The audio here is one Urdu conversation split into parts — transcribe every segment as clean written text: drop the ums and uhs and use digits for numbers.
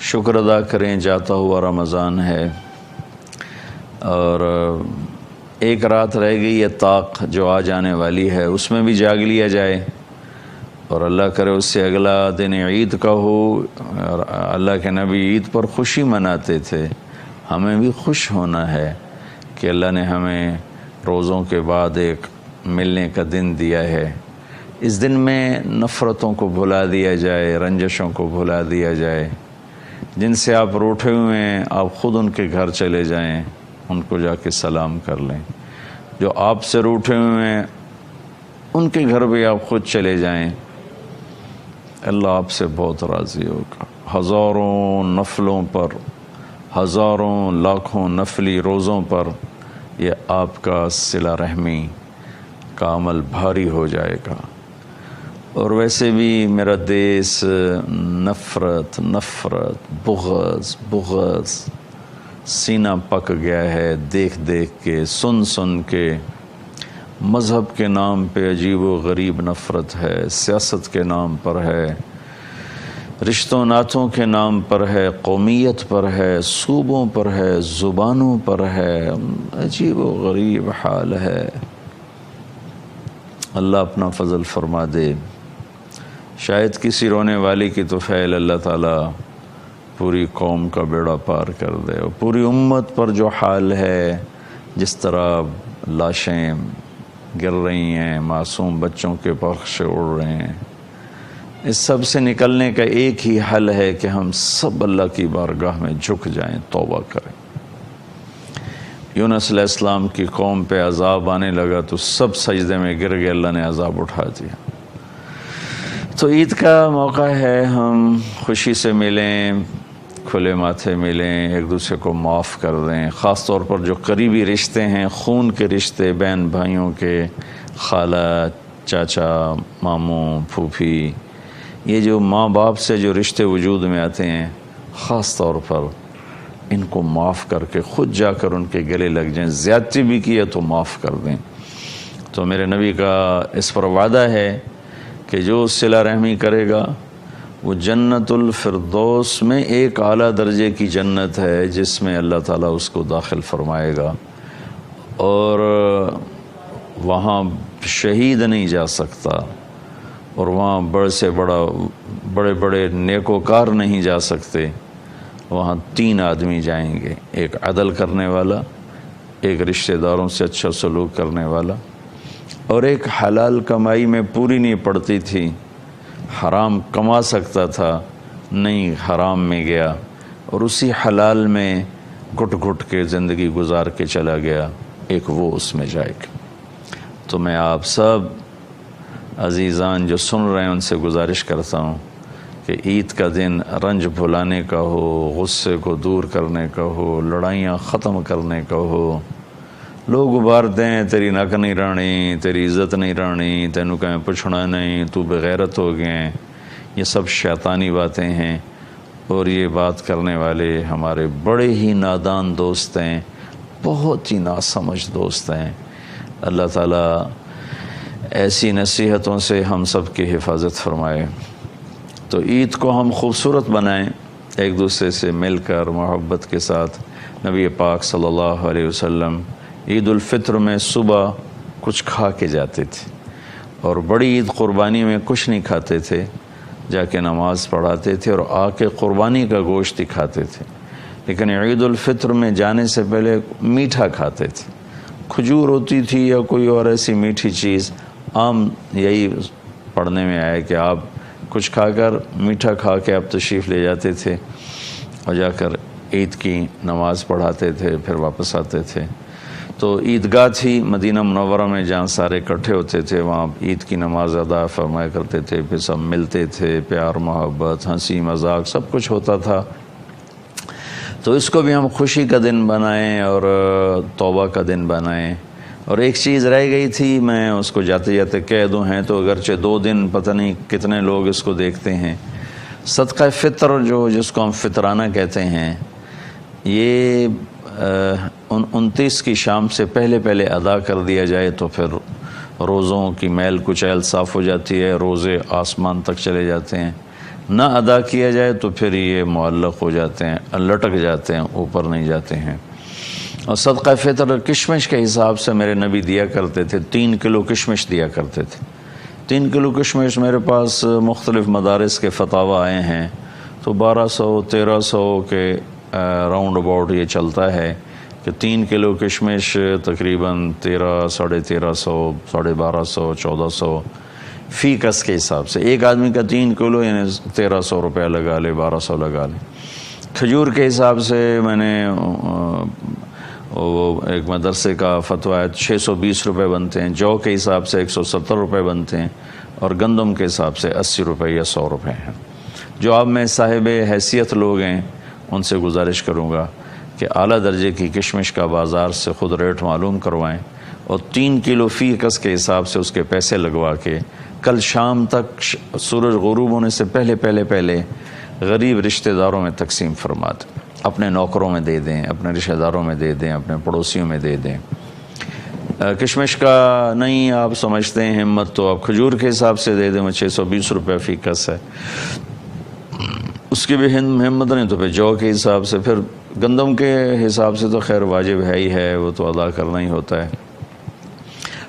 شکر ادا کریں، جاتا ہوا رمضان ہے اور ایک رات رہ گئی ہے طاق جو آ جانے والی ہے، اس میں بھی جاگ لیا جائے اور اللہ کرے اس سے اگلا دن عید کا ہو۔ اور اللہ کے نبی عید پر خوشی مناتے تھے، ہمیں بھی خوش ہونا ہے کہ اللہ نے ہمیں روزوں کے بعد ایک ملنے کا دن دیا ہے۔ اس دن میں نفرتوں کو بھلا دیا جائے، رنجشوں کو بھلا دیا جائے۔ جن سے آپ روٹھے ہوئے ہیں آپ خود ان کے گھر چلے جائیں، ان کو جا کے سلام کر لیں۔ جو آپ سے روٹھے ہوئے ہیں ان کے گھر بھی آپ خود چلے جائیں، اللہ آپ سے بہت راضی ہوگا۔ ہزاروں نفلوں پر، ہزاروں لاکھوں نفلی روزوں پر یہ آپ کا صلہ رحمی کا عمل بھاری ہو جائے گا۔ اور ویسے بھی میرا دیس نفرت بغض سینہ پک گیا ہے، دیکھ دیکھ کے، سن کے۔ مذہب کے نام پہ عجیب و غریب نفرت ہے، سیاست کے نام پر ہے، رشتوں ناتوں کے نام پر ہے، قومیت پر ہے، صوبوں پر ہے، زبانوں پر ہے، عجیب و غریب حال ہے۔ اللہ اپنا فضل فرما دے، شاید کسی رونے والی کی طفیل اللہ تعالیٰ پوری قوم کا بیڑا پار کر دے۔ اور پوری امت پر جو حال ہے، جس طرح لاشیں گر رہی ہیں، معصوم بچوں کے پرخشے اڑ رہے ہیں، اس سب سے نکلنے کا ایک ہی حل ہے کہ ہم سب اللہ کی بارگاہ میں جھک جائیں، توبہ کریں۔ یونس علیہ السلام کی قوم پہ عذاب آنے لگا تو سب سجدے میں گر گئے، اللہ نے عذاب اٹھا دیا۔ تو عید کا موقع ہے، ہم خوشی سے ملیں، کھلے ماتھے ملیں، ایک دوسرے کو معاف کر دیں۔ خاص طور پر جو قریبی رشتے ہیں، خون کے رشتے، بہن بھائیوں کے، خالہ، چاچا، ماموں، پھوپھی، یہ جو ماں باپ سے جو رشتے وجود میں آتے ہیں، خاص طور پر ان کو معاف کر کے خود جا کر ان کے گلے لگ جائیں۔ زیادتی بھی کی ہے تو معاف کر دیں۔ تو میرے نبی کا اس پر وعدہ ہے کہ جو صلہ رحمی کرے گا وہ جنت الفردوس میں ایک اعلیٰ درجے کی جنت ہے جس میں اللہ تعالیٰ اس کو داخل فرمائے گا، اور وہاں شہید نہیں جا سکتا، اور وہاں بڑے بڑے نیکوکار نہیں جا سکتے۔ وہاں 3 آدمی جائیں گے، ایک عدل کرنے والا، ایک رشتہ داروں سے اچھا سلوک کرنے والا، اور ایک حلال کمائی میں پوری نہیں پڑتی تھی، حرام کما سکتا تھا، نہیں حرام میں گیا اور اسی حلال میں گھٹ گھٹ کے زندگی گزار کے چلا گیا، ایک وہ اس میں جائے گا۔ تو میں آپ سب عزیزان جو سن رہے ہیں ان سے گزارش کرتا ہوں کہ عید کا دن رنج بھلانے کا ہو، غصے کو دور کرنے کا ہو، لڑائیاں ختم کرنے کا ہو۔ لوگ ابھار دیں تیری نک نہیں رانی، تیری عزت نہیں رانی، تینوں کہیں پوچھنا نہیں، تو بغیرت ہو گئے، یہ سب شیطانی باتیں ہیں، اور یہ بات کرنے والے ہمارے بڑے ہی نادان دوست ہیں، بہت ہی ناسمجھ دوست ہیں۔ اللہ تعالیٰ ایسی نصیحتوں سے ہم سب کی حفاظت فرمائے۔ تو عید کو ہم خوبصورت بنائیں، ایک دوسرے سے مل کر محبت کے ساتھ۔ نبی پاک صلی اللہ علیہ وسلم عید الفطر میں صبح کچھ کھا کے جاتے تھے، اور بڑی عید قربانی میں کچھ نہیں کھاتے تھے، جا کے نماز پڑھاتے تھے اور آ کے قربانی کا گوشت ہی کھاتے تھے۔ لیکن عید الفطر میں جانے سے پہلے میٹھا کھاتے تھے، کھجور ہوتی تھی یا کوئی اور ایسی میٹھی چیز۔ عام یہی پڑھنے میں آیا کہ آپ کچھ کھا کر، میٹھا کھا کے آپ تشریف لے جاتے تھے اور جا کر عید کی نماز پڑھاتے تھے، پھر واپس آتے تھے۔ تو عیدگاہ تھی مدینہ منورہ میں جہاں سارے اکٹھے ہوتے تھے، وہاں عید کی نماز ادا فرمایا کرتے تھے، پھر سب ملتے تھے، پیار محبت، ہنسی مذاق سب کچھ ہوتا تھا۔ تو اس کو بھی ہم خوشی کا دن بنائیں اور توبہ کا دن بنائیں۔ اور ایک چیز رہ گئی تھی، میں اس کو جاتے جاتے کہہ دوں، ہیں تو اگرچہ 2 دن پتہ نہیں کتنے لوگ اس کو دیکھتے ہیں، صدقہ فطر جس کو ہم فطرانہ کہتے ہیں، یہ 29 کی شام سے پہلے ادا کر دیا جائے تو پھر روزوں کی میل کچیل صاف ہو جاتی ہے، روزے آسمان تک چلے جاتے ہیں۔ نہ ادا کیا جائے تو پھر یہ معلق ہو جاتے ہیں، لٹک جاتے ہیں، اوپر نہیں جاتے ہیں۔ اور صدقہ فطر کشمش کے حساب سے میرے نبی دیا کرتے تھے، 3 کلو کشمش دیا کرتے تھے۔ 3 کلو کشمش میرے پاس مختلف مدارس کے فتاوی آئے ہیں تو 1200-1300 کے راؤنڈ اباؤٹ یہ چلتا ہے کہ 3 کلو کشمش تقریباً 1300 1250 1400 فی کس کے حساب سے، ایک آدمی کا 3 کلو یعنی 1300 روپیہ لگا لے، 1200 لگا لے۔ کھجور کے حساب سے میں نے وہ ایک مدرسے کا فتویٰ ہے 620 روپے بنتے ہیں، جو کے حساب سے 170 روپے بنتے ہیں، اور گندم کے حساب سے 80 روپے یا 100 روپے ہیں۔ جو آپ میں صاحب حیثیت لوگ ہیں ان سے گزارش کروں گا کہ اعلیٰ درجے کی کشمش کا بازار سے خود ریٹ معلوم کروائیں اور 3 کلو فی کس کے حساب سے اس کے پیسے لگوا کے کل شام تک سورج غروب ہونے سے پہلے غریب رشتہ داروں میں تقسیم فرما دیں، اپنے نوکروں میں دے دیں، اپنے رشتہ داروں میں دے دیں، اپنے پڑوسیوں میں دے دیں۔ کشمش کا نہیں آپ سمجھتے ہیں ہمت تو آپ کھجور کے حساب سے دے دیں، وہ 620 روپے فی کس ہے، اس کی بھی ہمت نہیں تو پھر جو کے حساب سے، پھر گندم کے حساب سے تو خیر واجب ہے ہی ہے، وہ تو ادا کرنا ہی ہوتا ہے۔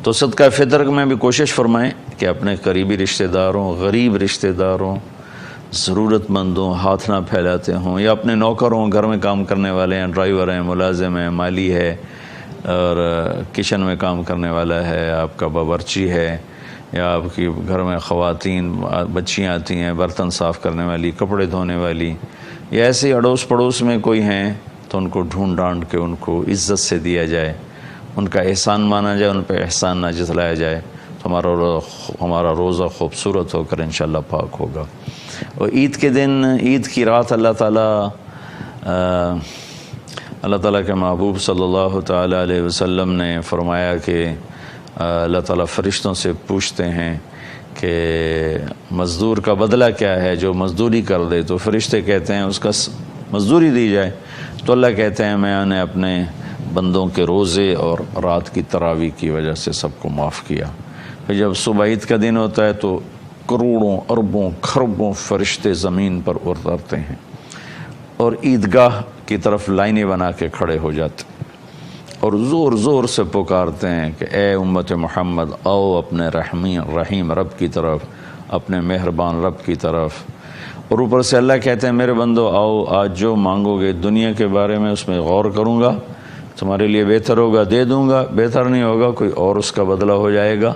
تو صدقہ فطر میں بھی کوشش فرمائیں کہ اپنے قریبی رشتہ داروں، غریب رشتہ داروں، ضرورت مندوں ہاتھ نہ پھیلاتے ہوں، یا اپنے نوکروں، گھر میں کام کرنے والے ہیں، ڈرائیور ہیں، ملازم ہیں، مالی ہے، اور کچن میں کام کرنے والا ہے، آپ کا باورچی ہے، یا آپ کی گھر میں خواتین بچیاں آتی ہیں برتن صاف کرنے والی، کپڑے دھونے والی، یا ایسے اڑوس پڑوس میں کوئی ہیں تو ان کو ڈھونڈ ڈانڈ کے ان کو عزت سے دیا جائے، ان کا احسان مانا جائے، ان پہ احسان نہ جتلایا جائے تو ہمارا روزہ خوبصورت ہو کر انشاءاللہ پاک ہوگا۔ اور عید کے دن، عید کی رات اللہ تعالیٰ کے محبوب صلی اللہ تعالیٰ علیہ وسلم نے فرمایا کہ اللہ تعالیٰ فرشتوں سے پوچھتے ہیں کہ مزدور کا بدلہ کیا ہے جو مزدوری کر دے، تو فرشتے کہتے ہیں اس کا مزدوری دی جائے، تو اللہ کہتے ہیں میں نے اپنے بندوں کے روزے اور رات کی تراویح کی وجہ سے سب کو معاف کیا۔ پھر جب صبح عید کا دن ہوتا ہے تو کروڑوں اربوں کھربوں فرشتے زمین پر اترتے ہیں اور عیدگاہ کی طرف لائنیں بنا کے کھڑے ہو جاتے ہیں اور زور زور سے پکارتے ہیں کہ اے امت محمد آؤ اپنے رحیم رب کی طرف، اپنے مہربان رب کی طرف۔ اور اوپر سے اللہ کہتے ہیں میرے بندو آؤ، آج جو مانگو گے دنیا کے بارے میں اس میں غور کروں گا، تمہارے لیے بہتر ہوگا دے دوں گا، بہتر نہیں ہوگا کوئی اور اس کا بدلہ ہو جائے گا،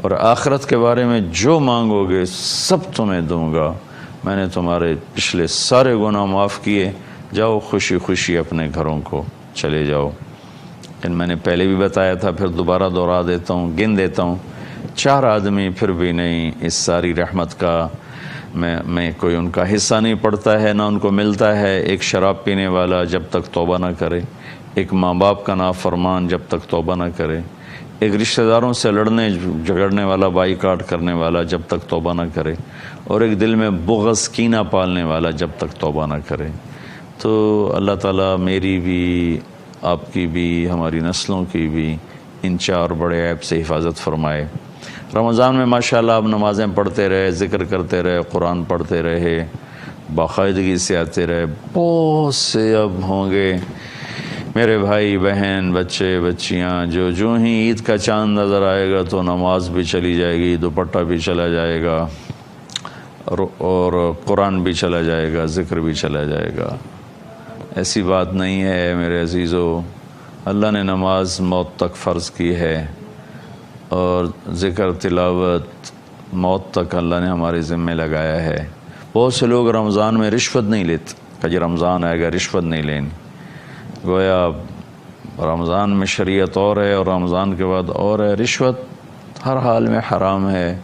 اور آخرت کے بارے میں جو مانگو گے سب تمہیں دوں گا، میں نے تمہارے پچھلے سارے گناہ معاف کیے، جاؤ خوشی خوشی اپنے گھروں کو چلے جاؤ۔ میں نے پہلے بھی بتایا تھا، پھر دوبارہ دہرا دیتا ہوں، گن دیتا ہوں، 4 آدمی پھر بھی نہیں اس ساری رحمت کا میں کوئی ان کا حصہ نہیں پڑتا ہے، نہ ان کو ملتا ہے۔ ایک شراب پینے والا جب تک توبہ نہ کرے، ایک ماں باپ کا نافرمان جب تک توبہ نہ کرے، ایک رشتہ داروں سے لڑنے جھگڑنے والا، بائی کاٹ کرنے والا جب تک توبہ نہ کرے، اور ایک دل میں بغض کینہ پالنے والا جب تک توبہ نہ کرے۔ تو اللہ تعالیٰ میری بھی، آپ کی بھی، ہماری نسلوں کی بھی ان 4 بڑے عیب سے حفاظت فرمائے۔ رمضان میں ماشاءاللہ آپ نمازیں پڑھتے رہے، ذکر کرتے رہے، قرآن پڑھتے رہے، باقاعدگی سے آتے رہے۔ بہت سے اب ہوں گے میرے بھائی بہن، بچے بچیاں جو ہی عید کا چاند نظر آئے گا تو نماز بھی چلی جائے گی، دوپٹہ بھی چلا جائے گا، اور قرآن بھی چلا جائے گا، ذکر بھی چلا جائے گا۔ ایسی بات نہیں ہے میرے عزیزو، اللہ نے نماز موت تک فرض کی ہے، اور ذکر تلاوت موت تک اللہ نے ہمارے ذمہ لگایا ہے۔ بہت سے لوگ رمضان میں رشوت نہیں لیتے کہ جی رمضان آئے گا رشوت نہیں لینی، گویا رمضان میں شریعت اور ہے اور رمضان کے بعد اور ہے۔ رشوت ہر حال میں حرام ہے،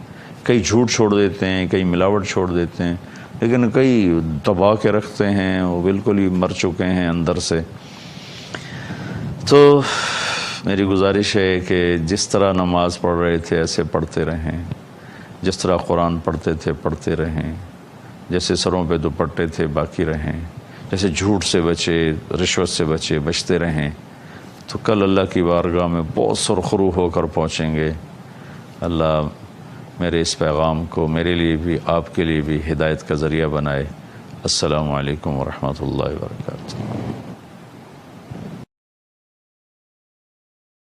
کئی جھوٹ چھوڑ دیتے ہیں، کئی ملاوٹ چھوڑ دیتے ہیں، لیکن کئی دبا کے رکھتے ہیں، وہ بالکل ہی مر چکے ہیں اندر سے۔ تو میری گزارش ہے کہ جس طرح نماز پڑھ رہے تھے ایسے پڑھتے رہیں، جس طرح قرآن پڑھتے تھے پڑھتے رہیں، جیسے سروں پہ دوپٹے تھے باقی رہیں، جیسے جھوٹ سے بچے، رشوت سے بچے، بچتے رہیں، تو کل اللہ کی بارگاہ میں بہت سرخرو ہو کر پہنچیں گے۔ اللہ میرے اس پیغام کو میرے لیے بھی آپ کے لیے بھی ہدایت کا ذریعہ بنائے۔ السلام علیکم ورحمۃ اللہ وبرکاتہ۔